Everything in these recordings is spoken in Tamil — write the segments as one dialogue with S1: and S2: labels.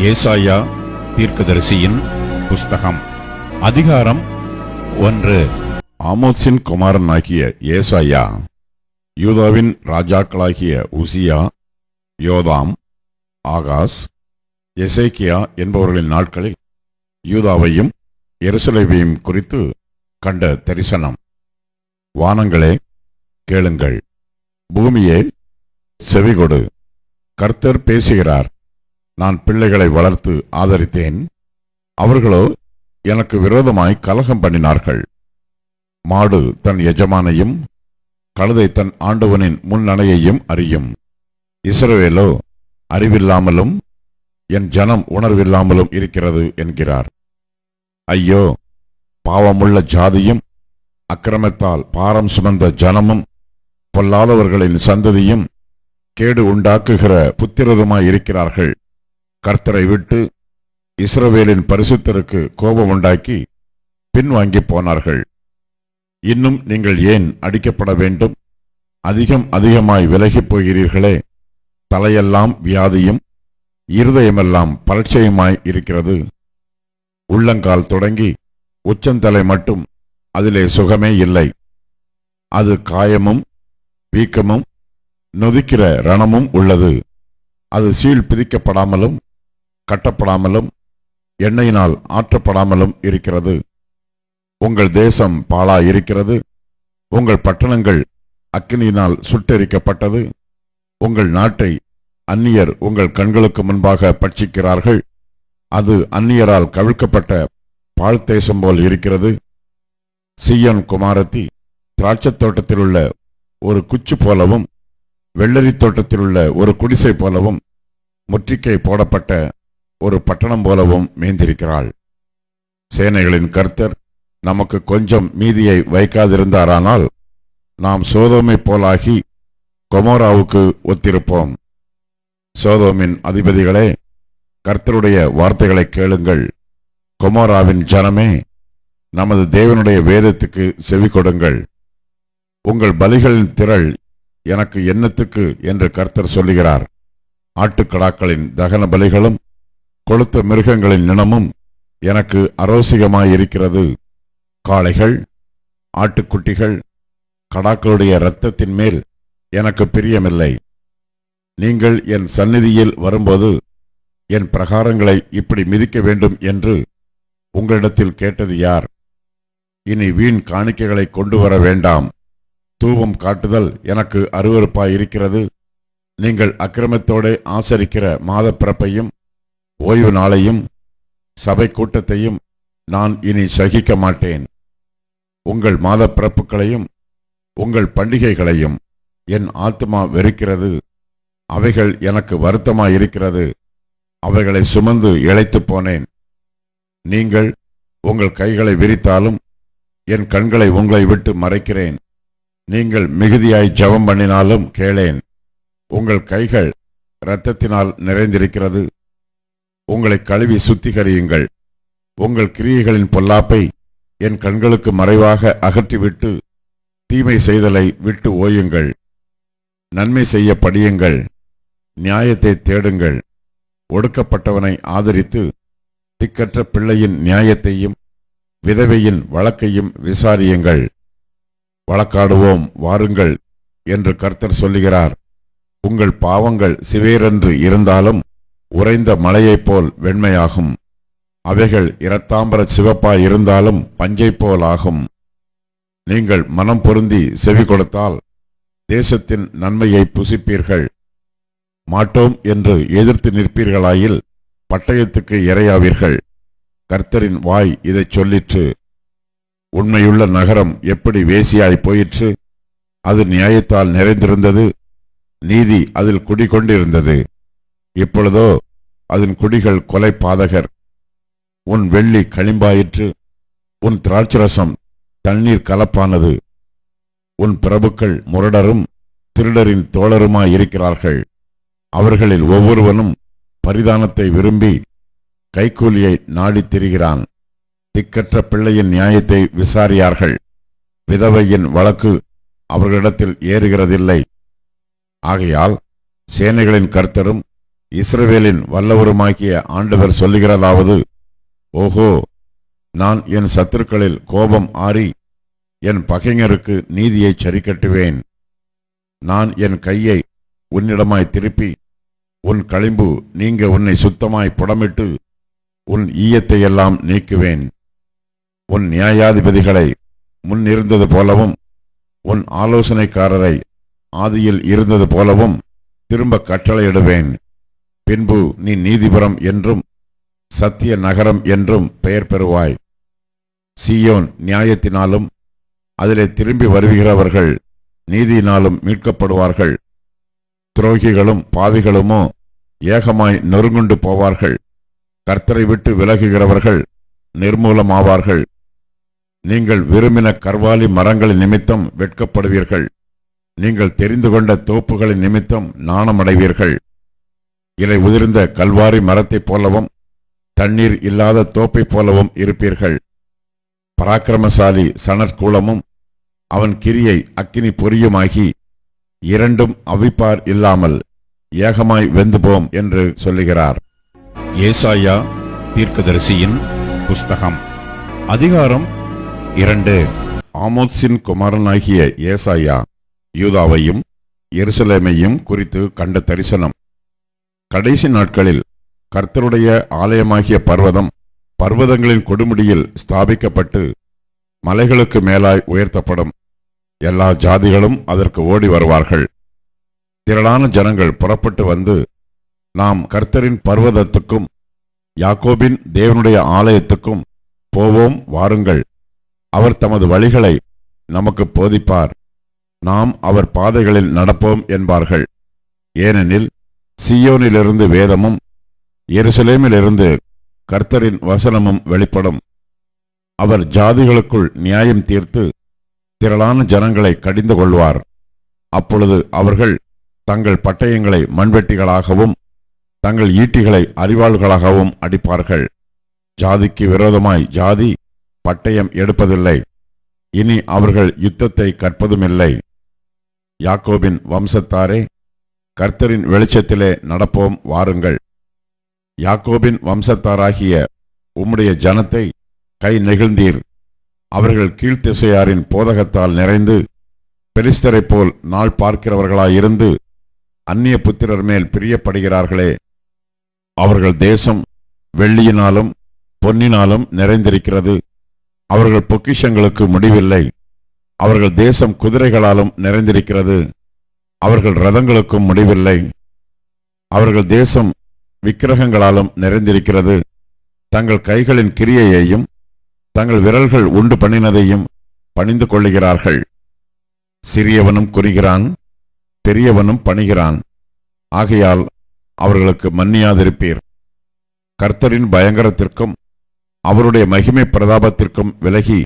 S1: ஏசாயா தீர்க்கதரிசியின் புஸ்தகம் அதிகாரம் 1. ஆமோத்சின் குமாரனாகிய ஏசாயா யூதாவின் ராஜாக்களாகிய உசியா, யோதாம், ஆகாஸ், எசேக்கியா என்பவர்களின் நாட்களில் யூதாவையும் எருசலேமையும் குறித்து கண்ட தரிசனம். வானங்களே கேளுங்கள், பூமியே செவிகொடு. கர்த்தர் பேசுகிறார். நான் பிள்ளைகளை வளர்த்து ஆதரித்தேன், அவர்களோ எனக்கு விரோதமாய் கலகம் பண்ணினார்கள். மாடு தன் எஜமானையும் கழுதை தன் ஆண்டவனின் முன்னணையையும் அறியும். இஸ்ரவேலோ அறிவில்லாமலும் என் ஜனம் உணர்வில்லாமலும் இருக்கிறது என்கிறார். ஐயோ, பாவமுள்ள ஜாதியும் அக்கிரமத்தால் பாரம் சுமந்த ஜனமும் பொல்லாதவர்களின் சந்ததியும் கேடு உண்டாக்குகிற புத்திரதுமாயிருக்கிறார்கள். கர்த்தரை விட்டு இஸ்ரவேலின் பரிசுத்தருக்கு கோபம் உண்டாக்கி பின்வாங்கி போனார்கள். இன்னும் நீங்கள் ஏன் அடிக்கப்பட வேண்டும்? அதிகமாய் விலகிப் போகிறீர்களே. தலையெல்லாம் வியாதியும் இருதயமெல்லாம் பரட்சையுமாய் இருக்கிறது. உள்ளங்கால் தொடங்கி உச்சந்தலை மட்டும் அதிலே சுகமே இல்லை. அது காயமும் வீக்கமும் நொதிக்கிற ரணமும் உள்ளது. அது சீழ் பிதிக்கப்படாமலும் கட்டப்படாமலும் எண்ணெயினால் ஆற்றப்படாமலும் இருக்கிறது. உங்கள் தேசம் பாழாயிருக்கிறது. உங்கள் பட்டணங்கள் அக்கினியினால் சுட்டெரிக்கப்பட்டது. உங்கள் நாட்டை அந்நியர் உங்கள் கண்களுக்கு முன்பாக பட்சிக்கிறார்கள். அது அந்நியரால் கவிழ்க்கப்பட்ட பாழ்தேசம் போல் இருக்கிறது. சீயோன் குமாரத்தி திராட்சத் தோட்டத்திலுள்ள ஒரு குச்சு போலவும் வெள்ளரி தோட்டத்திலுள்ள ஒரு குடிசை போலவும் முற்றுகை போடப்பட்ட ஒரு பட்டணம் போலவும் மேய்ந்திருக்கிறாள். சேனைகளின் கர்த்தர் நமக்கு கொஞ்சம் மீதியை வைக்காதிருந்தாரானால் நாம் சோதோமை போலாகி கொமோராவுக்கு ஒத்திருப்போம். சோதோமின் அதிபதிகளே, கர்த்தருடைய வார்த்தைகளை கேளுங்கள். கொமோராவின் ஜனமே, நமது தேவனுடைய வேதத்துக்கு செவி கொடுங்கள். உங்கள் பலிகளின் திரள் எனக்கு என்னத்துக்கு என்று கர்த்தர் சொல்லுகிறார். ஆட்டுக்கடாக்களின் தகன பலிகளும் கொழுத்த மிருகங்களின் நினமும் எனக்கு அரோசிகமாயிருக்கிறது. காளைகள், ஆட்டுக்குட்டிகள், கடாக்களுடைய இரத்தத்தின் மேல் எனக்கு பிரியமில்லை. நீங்கள் என் சந்நிதியில் வரும்போது என் பிரகாரங்களை இப்படி மிதிக்க வேண்டும் என்று உங்களிடத்தில் கேட்டது யார்? இனி வீண் காணிக்கைகளை கொண்டு வர வேண்டாம். தூபம் காட்டுதல் எனக்கு அருவருப்பாயிருக்கிறது. நீங்கள் அக்கிரமத்தோடு ஆசரிக்கிற மாத பிறப்பையும் ஓய்வு நாளையும் சபை கூட்டத்தையும் நான் இனி சகிக்க மாட்டேன். உங்கள் மாத பிறப்புகளையும் உங்கள் பண்டிகைகளையும் என் ஆத்துமா வெறுக்கிறது. அவைகள் எனக்கு வருத்தமாயிருக்கிறது. அவைகளை சுமந்து இளைத்து போனேன். நீங்கள் உங்கள் கைகளை விரித்தாலும் என் கண்களை உங்களை விட்டு மறைக்கிறேன். நீங்கள் மிகுதியாய் ஜெபம் பண்ணினாலும் கேளேன். உங்கள் கைகள் இரத்தத்தினால் நிறைந்திருக்கிறது. உங்களை கழுவி சுத்திகரியுங்கள். உங்கள் கிரியைகளின் பொல்லாப்பை என் கண்களுக்கு மறைவாக அகற்றிவிட்டு தீமை செய்தலை விட்டு ஓயுங்கள். நன்மை செய்ய படியுங்கள். நியாயத்தை தேடுங்கள். ஒடுக்கப்பட்டவனை ஆதரித்து திக்கற்ற பிள்ளையின் நியாயத்தையும் விதவையின் வழக்கையும் விசாரியுங்கள். வழக்காடுவோம் வாருங்கள் என்று கர்த்தர் சொல்லுகிறார். உங்கள் பாவங்கள் சிவேரென்று இருந்தாலும் உறைந்த மலையைப் போல் வெண்மையாகும். அவைகள் இரத்தாம்பர சிவப்பாய் இருந்தாலும் பஞ்சை போலாகும். நீங்கள் மனம் பொருந்தி செவி கொடுத்தால் தேசத்தின் நன்மையை புசிப்பீர்கள். மாட்டோம் என்று எதிர்த்து நிற்பீர்களாயில் பட்டயத்துக்கு இரையாவீர்கள். கர்த்தரின் வாய் இதைச் சொல்லிற்று. உண்மையுள்ள நகரம் எப்படி வேசியாய் போயிற்று? அது நியாயத்தால் நிறைந்திருந்தது. நீதி அதில் குடிகொண்டிருந்தது. இப்பொழுதோ அதன் குடிகள் கொலை பாதகர். உன் வெள்ளி களிம்பாயிற்று. உன் திராட்சரசம் தண்ணீர் கலப்பானது. உன் பிரபுக்கள் முரடரும் திருடரின் தோழருமாயிருக்கிறார்கள். அவர்களில் ஒவ்வொருவனும் பரிதானத்தை விரும்பி கைக்கூலியை நாடித் திரிகிறான். திக்கற்ற பிள்ளையின் நியாயத்தை விசாரியார்கள். விதவையின் வழக்கு அவர்களிடத்தில் ஏறுகிறதில்லை. ஆகையால் சேனைகளின் கர்த்தரும் இஸ்ரவேலின் வல்லவருமாகிய ஆண்டவர் சொல்லுகிறதாவது, ஓஹோ, நான் என் சத்துருக்களில் கோபம் ஆறி என் பகைஞருக்கு நீதியை சரிக்கட்டுவேன். நான் என் கையை உன்னிடமாய் திருப்பி உன் களிம்பு நீங்க உன்னை சுத்தமாய் புடமிட்டு உன் ஈயத்தையெல்லாம் நீக்குவேன். உன் நியாயாதிபதிகளை முன்னிருந்தது போலவும் உன் ஆலோசனைக்காரரை ஆதியில் இருந்தது போலவும் திரும்ப கட்டளையிடுவேன். பின்பு நீ நீதிபுரம் என்றும் சத்திய நகரம் என்றும் பெயர் பெறுவாய். சீயோன் நியாயத்தினாலும் அதிலே திரும்பி வருகிறவர்கள் நீதியினாலும் மீட்கப்படுவார்கள். துரோகிகளும் பாவிகளுமோ ஏகமாய் நொறுங்குண்டு போவார்கள். கர்த்தரை விட்டு விலகுகிறவர்கள் நிர்மூலமாவார்கள். நீங்கள் விரும்பின கர்வாலி மரங்களின் நிமித்தம் வெட்கப்படுவீர்கள். நீங்கள் தெரிந்து கொண்ட தோப்புகளின் நிமித்தம் நாணமடைவீர்கள். இலை உதிர்ந்த கல்வாரி மரத்தைப் போலவும் தண்ணீர் இல்லாத தோப்பைப் போலவும் இருப்பீர்கள். பராக்கிரமசாலி சணற்கூலமும் அவன் கிரியை அக்கினி பொரியுமாகி இரண்டும் அவிப்பார் இல்லாமல் ஏகமாய் வெந்துபோம் என்று சொல்லுகிறார். ஏசாயா தீர்க்கதரிசியின் புஸ்தகம் அதிகாரம் 2. ஆமோத்சின் குமாரனாகிய ஏசாயா யூதாவையும் எருசலேமையும் குறித்து கண்ட தரிசனம். கடைசி நாட்களில் கர்த்தருடைய ஆலயமாகிய பர்வதம் பர்வதங்களின் கொடுமுடியில் ஸ்தாபிக்கப்பட்டு மலைகளுக்கு மேலாய் உயர்த்தப்படும். எல்லா ஜாதிகளும் அதற்கு ஓடி வருவார்கள். திரளான ஜனங்கள் புறப்பட்டு வந்து, நாம் கர்த்தரின் பர்வதத்துக்கும் யாக்கோபின் தேவனுடைய ஆலயத்துக்கும் போவோம் வாருங்கள். அவர் தமது வழிகளை நமக்கு போதிப்பார். நாம் அவர் பாதைகளில் நடப்போம் என்பார்கள். ஏனெனில் சீயோனிலிருந்து வேதமும் எருசலேமிலிருந்து கர்த்தரின் வசனமும் வெளிப்படும். அவர் ஜாதிகளுக்குள் நியாயம் தீர்த்து திரளான ஜனங்களை கடிந்து கொள்வார். அப்பொழுது அவர்கள் தங்கள் பட்டயங்களை மண்வெட்டிகளாகவும் தங்கள் ஈட்டிகளை அரிவாள்களாகவும் அடிப்பார்கள். ஜாதிக்கு விரோதமாய் ஜாதி பட்டயம் எடுப்பதில்லை. இனி அவர்கள் யுத்தத்தை கற்பதுமில்லை. யாக்கோபின் வம்சத்தாரே, கர்த்தரின் வெளிச்சத்திலே நடப்போம் வாருங்கள். யாக்கோபின் வம்சத்தாராகிய உம்முடைய ஜனத்தை கை நெகிழ்ந்தீர். அவர்கள் கீழ்த்திசையாரின் போதகத்தால் நிறைந்து பெலிஸ்தரைப் போல் நாள் பார்க்கிறவர்களாயிருந்து அந்நிய புத்திரர் மேல் பிரியப்படுகிறார்களே. அவர்கள் தேசம் வெள்ளியினாலும் பொன்னினாலும் நிறைந்திருக்கிறது. அவர்கள் பொக்கிஷங்களுக்கு முடிவில்லை. அவர்கள் தேசம் குதிரைகளாலும் நிறைந்திருக்கிறது. அவர்கள் ரதங்களுக்கும் முடிவில்லை. அவர்கள் தேசம் விக்கிரகங்களாலும் நிறைந்திருக்கிறது. தங்கள் கைகளின் கிரியையையும் தங்கள் விரல்கள் உண்டு பண்ணினதையும் பணிந்து கொள்ளுகிறார்கள். சிறியவனும் குனிகிறான், பெரியவனும் பணிகிறான். ஆகையால் அவர்களுக்கு மன்னியாதிருப்பீர். கர்த்தரின் பயங்கரத்திற்கும் அவருடைய மகிமை பிரதாபத்திற்கும் விலகி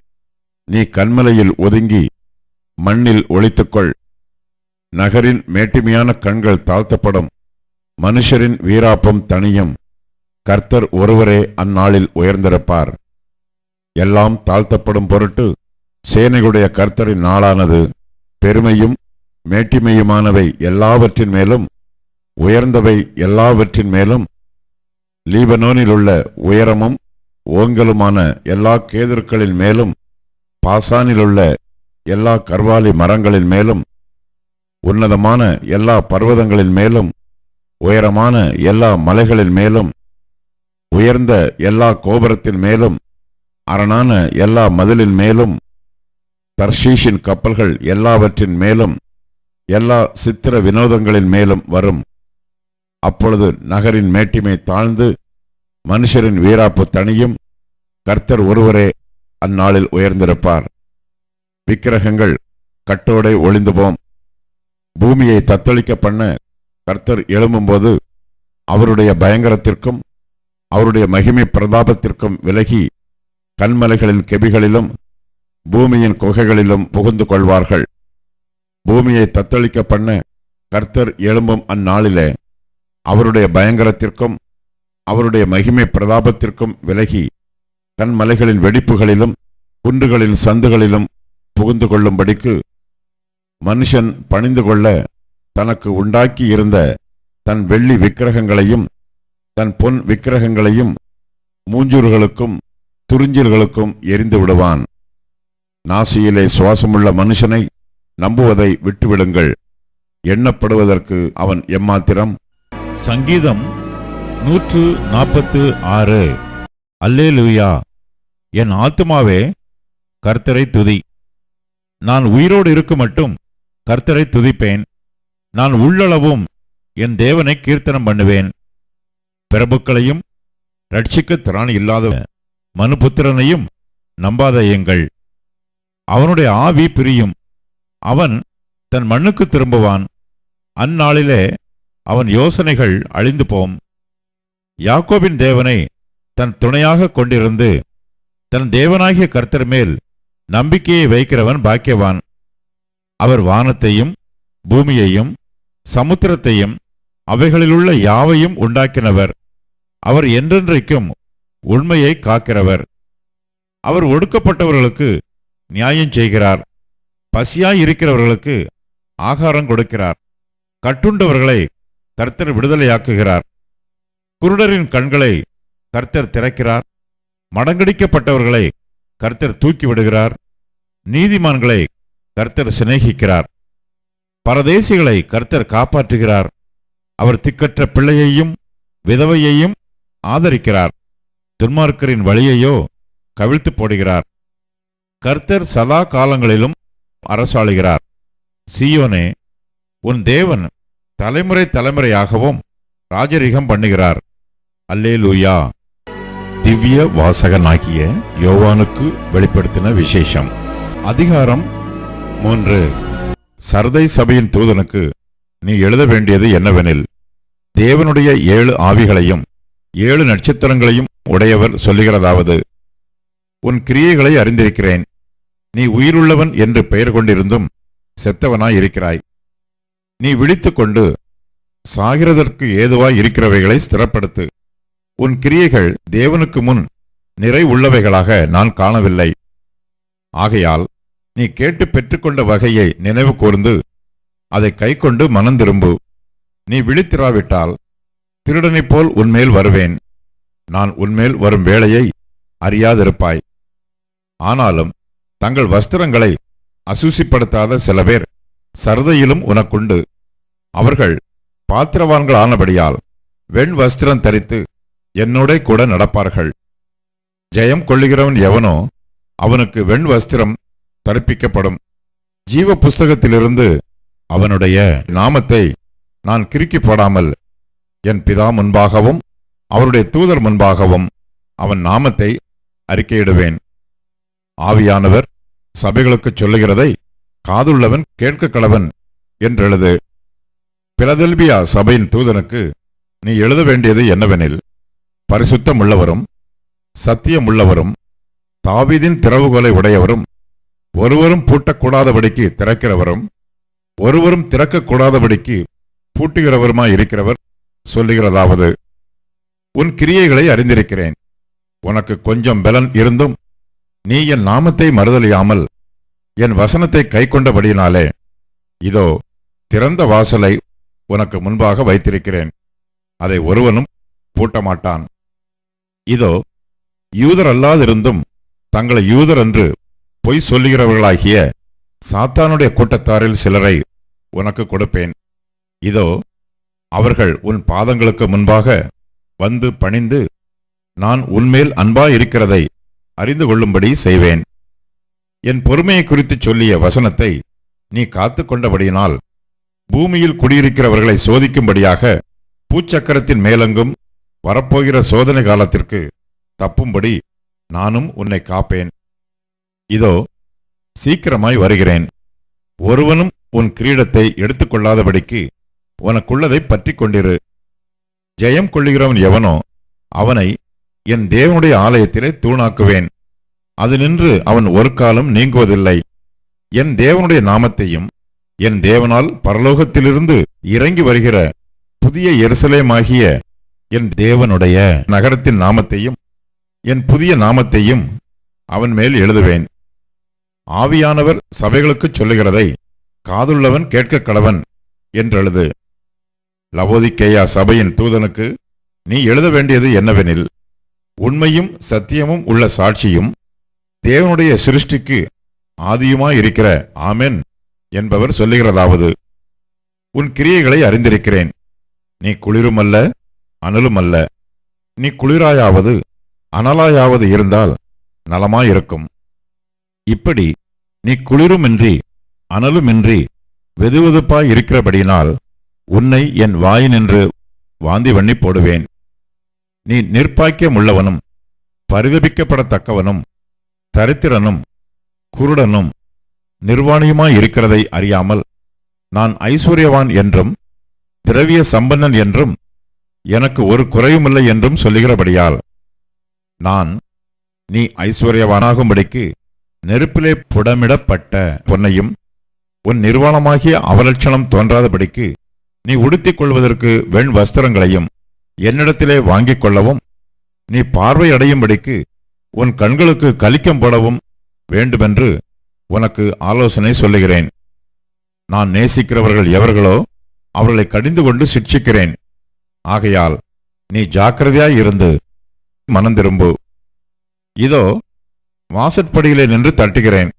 S1: நீ கன்மலையில் ஒதுங்கி மண்ணில் ஒளித்துக்கொள். நகரின் மேட்டிமையான கண்கள் தாழ்த்தப்படும். மனுஷரின் வீராப்பம் தனியும். கர்த்தர் ஒருவரே அந்நாளில் உயர்ந்திருப்பார். எல்லாம் தாழ்த்தப்படும் பொருட்டு சேனைகளுடைய கர்த்தரின் நாளானது பெருமையும் மேட்டிமையுமானவை எல்லாவற்றின் மேலும் உயர்ந்தவை எல்லாவற்றின் மேலும் லீபனோனில் உள்ள உயரமும் ஓங்கலுமான எல்லா கேதுருக்களின் மேலும் பாசானிலுள்ள எல்லா கர்வாலி மரங்களின் மேலும் உன்னதமான எல்லா பர்வதங்களின் மேலும் உயரமான எல்லா மலைகளின் மேலும் உயர்ந்த எல்லா கோபுரத்தின் மேலும் அரணான எல்லா மதிலின் மேலும் தர்ஷீஷின் கப்பல்கள் எல்லாவற்றின் மேலும் எல்லா சித்திர வினோதங்களின் மேலும் வரும். அப்பொழுது நகரின் மேட்டிமை தாழ்ந்து மனுஷரின் வீராப்பு தனியும். கர்த்தர் ஒருவரே அந்நாளில் உயர்ந்திருப்பார். விக்கிரகங்கள் கட்டோடை ஒளிந்து போம். பூமியை தத்தளிக்க பண்ண கர்த்தர் எழும்பும்போது அவருடைய பயங்கரத்திற்கும் அவருடைய மகிமை பிரதாபத்திற்கும் விலகி கல்மலைகளின் கெபிகளிலும் பூமியின் குகைகளிலும் புகுந்து கொள்வார்கள். பூமியை தத்தளிக்க பண்ண கர்த்தர் எழும்பும் அந்நாளிலே அவருடைய பயங்கரத்திற்கும் அவருடைய மகிமை பிரதாபத்திற்கும் விலகி கண்மலைகளின் வெடிப்புகளிலும் குன்றுகளின் சந்துகளிலும் புகுந்து கொள்ளும்படிக்கு மனுஷன் பணிந்து கொள்ள தனக்கு உண்டாக்கி இருந்த தன் வெள்ளி விக்கிரகங்களையும் தன் பொன் விக்கிரகங்களையும் மூஞ்சூர்களுக்கும் துறிஞ்சில்களுக்கும் எரிந்து விடுவான். நாசியிலே சுவாசமுள்ள மனுஷனை நம்புவதை விட்டுவிடுங்கள். எண்ணப்படுவதற்கு அவன் எம்மாத்திரம்?
S2: சங்கீதம் 146. அல்லேலூயா. என் ஆத்துமாவே கர்த்தரை துதி. நான் உயிரோடு இருக்கும் மட்டும் கர்த்தரை துதிப்பேன். நான் உள்ளளவும் என் தேவனை கீர்த்தனம் பண்ணுவேன். பிரபுக்களையும் ரட்சிக்க திராணி இல்லாத மனுபுத்திரனையும் நம்பாதேயுங்கள். அவனுடைய ஆவி பிரியும். அவன் தன் மண்ணுக்கு திரும்புவான். அந்நாளிலே அவன் யோசனைகள் அழிந்து போம். யாக்கோபின் தேவனை தன் துணையாக கொண்டிருந்து தன் தேவனாகிய கர்த்தர் மேல் நம்பிக்கையை வைக்கிறவன் பாக்கியவான். அவர் வானத்தையும் பூமியையும் சமுத்திரத்தையும் அவைகளிலுள்ள யாவையும் உண்டாக்கினவர். அவர் என்றென்றைக்கும் உண்மையை காக்கிறவர். அவர் ஒடுக்கப்பட்டவர்களுக்கு நியாயம் செய்கிறார். பசியாயிருக்கிறவர்களுக்கு ஆகாரம் கொடுக்கிறார். கட்டுண்டவர்களை கர்த்தர் விடுதலையாக்குகிறார். குருடரின் கண்களை கர்த்தர் திறக்கிறார். மடங்கடிக்கப்பட்டவர்களை கர்த்தர் தூக்கிவிடுகிறார். நீதிமான்களை கர்த்தர் சிநேகிக்கிறார். பரதேசிகளை கர்த்தர் காப்பாற்றுகிறார். அவர் திக்கற்ற பிள்ளையையும் விதவையையும் ஆதரிக்கிறார். துன்மார்க்கரின் வழியையோ கவிழ்த்து போடுகிறார். கர்த்தர் சதா காலங்களிலும் அரசாளுகிறார். சீயோனே, உன் தேவன் தலைமுறை தலைமுறையாகவும் ராஜரிகம் பண்ணுகிறார். அல்லேலூயா.
S1: திவ்ய வாசகனாகிய யோவானுக்கு வெளிப்படுத்தின விசேஷம். அதிகாரம் 3. சர்தை சபையின் தூதனுக்கு நீ எழுத வேண்டியது என்னவெனில், தேவனுடைய 7 ஆவிகளையும் 7 நட்சத்திரங்களையும் உடையவர் சொல்லுகிறதாவது, உன் கிரியைகளை அறிந்திருக்கிறேன். நீ உயிருள்ளவன் என்று பெயர் கொண்டிருந்தும் செத்தவனாயிருக்கிறாய். நீ விழித்துக்கொண்டு சாகிறதற்கு ஏதுவாய் இருக்கிறவைகளை ஸ்திரப்படுத்து. உன் கிரியைகள் தேவனுக்கு முன் நிறை உள்ளவைகளாக நான் காணவில்லை. ஆகையால் நீ கேட்டு பெற்றுக்கொண்ட வகையை நினைவு கூர்ந்து அதை கைக்கொண்டு மனந்திரும்பு. நீ விழித்திராவிட்டால் திருடனைப் போல் உன்மேல் வருவேன். நான் உன்மேல் வரும் வேளையை அறியாதிருப்பாய். ஆனாலும் தங்கள் வஸ்திரங்களை அசூசிப்படுத்தாத சில பேர் சர்தையிலும் உனக்குண்டு. அவர்கள் பாத்திரவான்கள் ஆனபடியால் வெண் வஸ்திரம் தரித்து என்னோட கூட நடப்பார்கள். ஜெயம் கொள்ளுகிறவன் எவனோ அவனுக்கு வெண் வஸ்திரம் தரிப்பிக்கப்படும். ஜீவ புஸ்தகத்திலிருந்து அவனுடைய நாமத்தை நான் கிறுக்கி போடாமல் என் பிதா முன்பாகவும் அவருடைய தூதர் முன்பாகவும் அவன் நாமத்தை அறிக்கையிடுவேன். ஆவியானவர் சபைகளுக்குச் சொல்லுகிறதை காதுள்ளவன் கேட்க கடவன் என்றெழுது. பிலதெல்பியா சபையின் தூதனுக்கு நீ எழுத வேண்டியது என்னவெனில், பரிசுத்தம் உள்ளவரும் சத்தியமுள்ளவரும் தாவீதின் திறவுகோலை உடையவரும் ஒருவரும் பூட்டக்கூடாதபடிக்கு திறக்கிறவரும் ஒருவரும் திறக்கக்கூடாதபடிக்கு பூட்டுகிறவருமாயிருக்கிறவர் சொல்லுகிறதாவது, உன் கிரியைகளை அறிந்திருக்கிறேன். உனக்கு கொஞ்சம் பலன் இருந்தும் நீ என் நாமத்தை மறுதலியாமல் என் வசனத்தை கைக்கொண்டபடியினாலே இதோ திறந்த வாசலை உனக்கு முன்பாக வைத்திருக்கிறேன். அதை ஒருவனும் பூட்டமாட்டான். இதோ யூதர் அல்லாதிருந்தும் தங்களை யூதர் என்று பொய் சொல்லுகிறவர்களாகிய சாத்தானுடைய கூட்டத்தாரில் சிலரை உனக்கு கொடுப்பேன். இதோ அவர்கள் உன் பாதங்களுக்கு முன்பாக வந்து பணிந்து நான் உன்மேல் அன்பாயிருக்கிறதை அறிந்து கொள்ளும்படி செய்வேன். என் பொறுமையை குறித்து சொல்லிய வசனத்தை நீ காத்து கொண்டபடியினால் பூமியில் குடியிருக்கிறவர்களை சோதிக்கும்படியாக பூச்சக்கரத்தின் மேலெங்கும் வரப்போகிற சோதனை காலத்திற்கு தப்பும்படி நானும் உன்னை காப்பேன். இதோ சீக்கிரமாய் வருகிறேன். ஒருவனும் உன் கிரீடத்தை எடுத்துக்கொள்ளாதபடிக்கு உனக்குள்ளதை பற்றி கொண்டிரு. ஜெயம் கொள்ளுகிறவன் எவனோ அவனை என் தேவனுடைய ஆலயத்திலே தூணாக்குவேன். அது நின்று அவன் ஒரு காலம் நீங்குவதில்லை. என் தேவனுடைய நாமத்தையும் என் தேவனால் பரலோகத்திலிருந்து இறங்கி வருகிற புதிய எருசலேமாகிய என் தேவனுடைய நகரத்தின் நாமத்தையும் என் புதிய நாமத்தையும் அவன் மேல் எழுதுவேன். ஆவியானவர் சபைகளுக்குச் சொல்லுகிறதை காதுள்ளவன் கேட்க கடவன் என்றெழுது. லவோதிக்கேயா சபையின் தூதனுக்கு நீ எழுத வேண்டியது என்னவெனில், உண்மையும் சத்தியமும் உள்ள சாட்சியும் தேவனுடைய சிருஷ்டிக்கு ஆதியுமாயிருக்கிற ஆமென் என்பவர் சொல்லுகிறதாவது, உன் கிரியைகளை அறிந்திருக்கிறேன். நீ குளிருமல்ல அனலுமல்ல. நீ குளிராயாவது அனலாயாவது இருந்தால் நலமாயிருக்கும். இப்படி நீ குளிருமின்றி அனலுமின்றி வெதுவெதுப்பாய் இருக்கிறபடியினால் உன்னை என் வாயினின்று வாந்தி பண்ணி போடுவேன். நீ நிர்பாக்கியமுள்ளவனும் பரிதபிக்கப்படத்தக்கவனும் தரித்திரனும் குருடனும் நிர்வாணியுமாயிருக்கிறதை அறியாமல், நான் ஐஸ்வர்யவான் என்றும் திரவிய சம்பன்னன் என்றும் எனக்கு ஒரு குறையுமில்லை என்றும் சொல்லுகிறபடியால், நான் நீ ஐஸ்வர்யவானாகும்படிக்கு நெருப்பிலே புடமிடப்பட்ட பொன்னையும் உன் நிர்வாணமாகிய அவலட்சணம் தோன்றாதபடிக்கு நீ உடுத்திக் கொள்வதற்கு வெண் வஸ்திரங்களையும் என்னிடத்திலே வாங்கிக் கொள்ளவும், நீ பார்வை அடையும்படிக்கு உன் கண்களுக்கு கலிக்கம் போடவும் வேண்டுமென்று உனக்கு ஆலோசனை சொல்லுகிறேன். நான் நேசிக்கிறவர்கள் எவர்களோ அவர்களை கடிந்து கொண்டு சிட்சிக்கிறேன். ஆகையால் நீ ஜாக்கிரதையாய் இருந்து மனந்திரும்பு. இதோ வாசற்படியிலே நின்று தட்டுகிறேன்.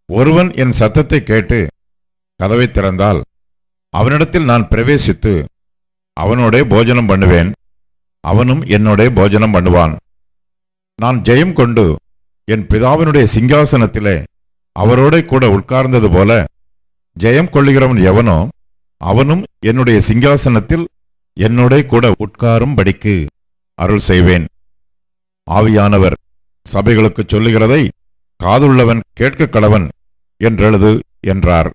S1: ஒருவன் என் சத்தத்தை கேட்டு கதவை திறந்தால் அவனிடத்தில் நான் பிரவேசித்து அவனோடே போஜனம் பண்ணுவேன், அவனும் என்னோடே போஜனம் பண்ணுவான். நான் ஜெயம் கொண்டு என் பிதாவினுடைய சிங்காசனத்திலே அவரோடே கூட உட்கார்ந்தது போல ஜெயம் கொள்ளுகிறவன் எவனோ அவனும் என்னுடைய சிங்காசனத்தில் என்னோடே கூட உட்காரும்படிக்கு அருள் செய்வேன். ஆவியானவர் சபைகளுக்குச் சொல்லுகிறதை காதுள்ளவன் கேட்கக் கடவன் என்றெழுது என்றார்.